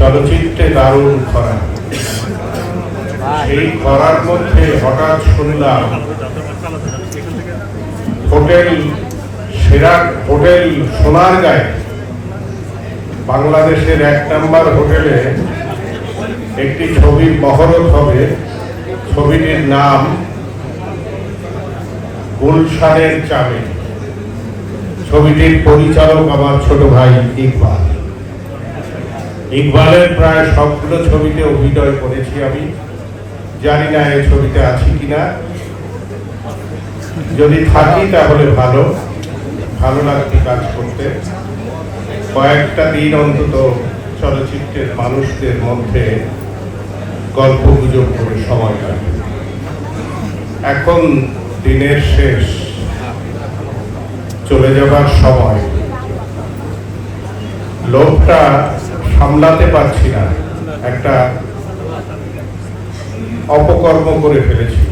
চলচ্চিত্রে দারুণ খরা। সেই খরার মধ্যে হঠাৎ শুনলাম হোটেল সোনারগাঁয়ে, বাংলাদেশের 1 নম্বর হোটেলে একটি ছবির মহরত হবে। ছবিটির নাম গুলশানের চামেলি। ছবিটির পরিচালক আমার ছোট ভাই ইকবাল। ইকবালের প্রায় সবগুলো ছবিতে অভিনয় করেছি আমি। জানি না এই ছবিতে আছি কিনা, যদি থাকি তাহলে ভালো লাগবে কাজ করতে। কয়েকটা দিন অন্তত চলচ্চিত্রের মানুষদের মধ্যে গল্প গুজব করে সময় কাটবে। এখন দিনের শেষ, চলে যাবার সময়। লোকটা সামলাতে পারছি না, একটা অপকর্ম করে ফেলেছি।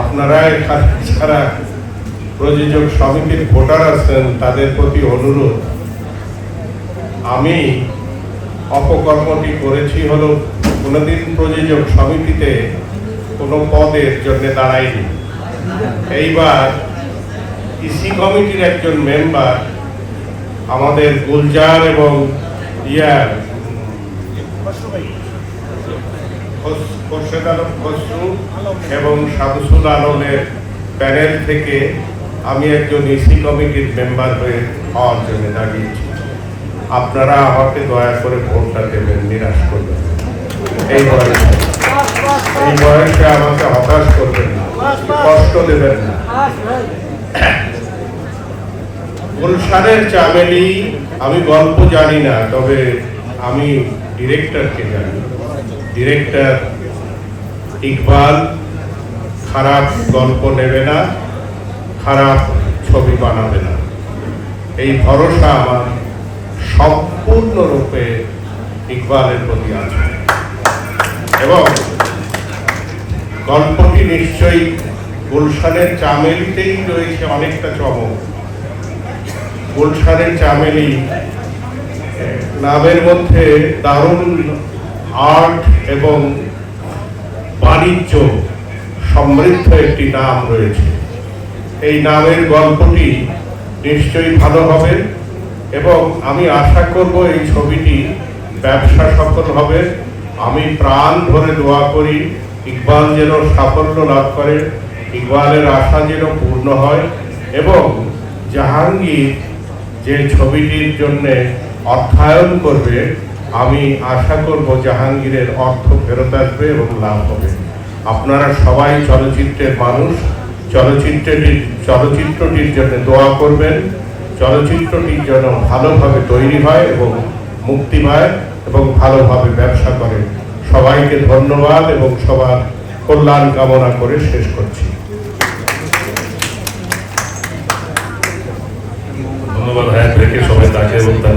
আপনারা এখানে যারা প্রযোজক সমিতির ভোটার আছেন তাদের প্রতি অনুরোধ, আমি অপকর্মটি করেছি হলো কোনোদিন প্রযোজক সমিতিতে কোনো পদের জন্য দাঁড়াইনি। এইবার ইসি কমিটির একজন মেম্বার আমাদের গুলজার এবং খোরশেদ আলম খসরু এবং শামসুল আলমের প্যানেল থেকে আমি একজন ইসি কমিটির মেম্বার হয়ে হওয়ার জন্য দাঁড়িয়েছি। আপনারা আমাকে দয়া করে ভোটটা দেবেন, নিরাশ করবেন। এই বয়সে আমাকে হতাশ করবেন না, কষ্ট দেবেন না। গুলশানের চামেলি, আমি গল্প জানি না, তবে আমি ডিরেক্টরকে জানি। ডিরেক্টর ইকবাল খারাপ গল্প নেবে না, খারাপ ছবি বানাবে না, এই ভরসা আমার সম্পূর্ণরূপে ইকবালের প্রতি আছে। এবং গল্পটি নিশ্চয়ই গুলশানের চামেলিতেই রয়েছে অনেকটা চমক। গুলশানের চামেলি নামের মধ্যে দারুণ আর্ট এবং বাণিজ্য সমৃদ্ধ একটি নাম রয়েছে। এই নামের গল্পটি নিশ্চয়ই ভালো হবে এবং আমি আশা করব এই ছবিটি ব্যবসা সফল হবে। আমি প্রাণ ভরে দোয়া করি ইকবাল যেন সাফল্য লাভ করে, ইকবালের আশা যেন পূর্ণ হয় এবং জাহাঙ্গীর যে ছবিটির জন্য অর্থায়ন করবে, আমি আশা করব জাহাঙ্গীরের অর্থ ফেরত আসবে এবং লাভ হবে। আপনারা সবাই চলচ্চিত্রের মানুষ, চলচ্চিত্রটির জন্য দোয়া করবেন। চলচ্চিত্রটি যেন ভালোভাবে তৈরি হয় এবং মুক্তি পায় এবং ভালোভাবে ব্যবসা করে। সবাইকে ধন্যবাদ এবং সবার কল্যাণ কামনা করে শেষ করছি। ধন্যবাদ। হ্যাঁ, সবাই তাকে এবং তার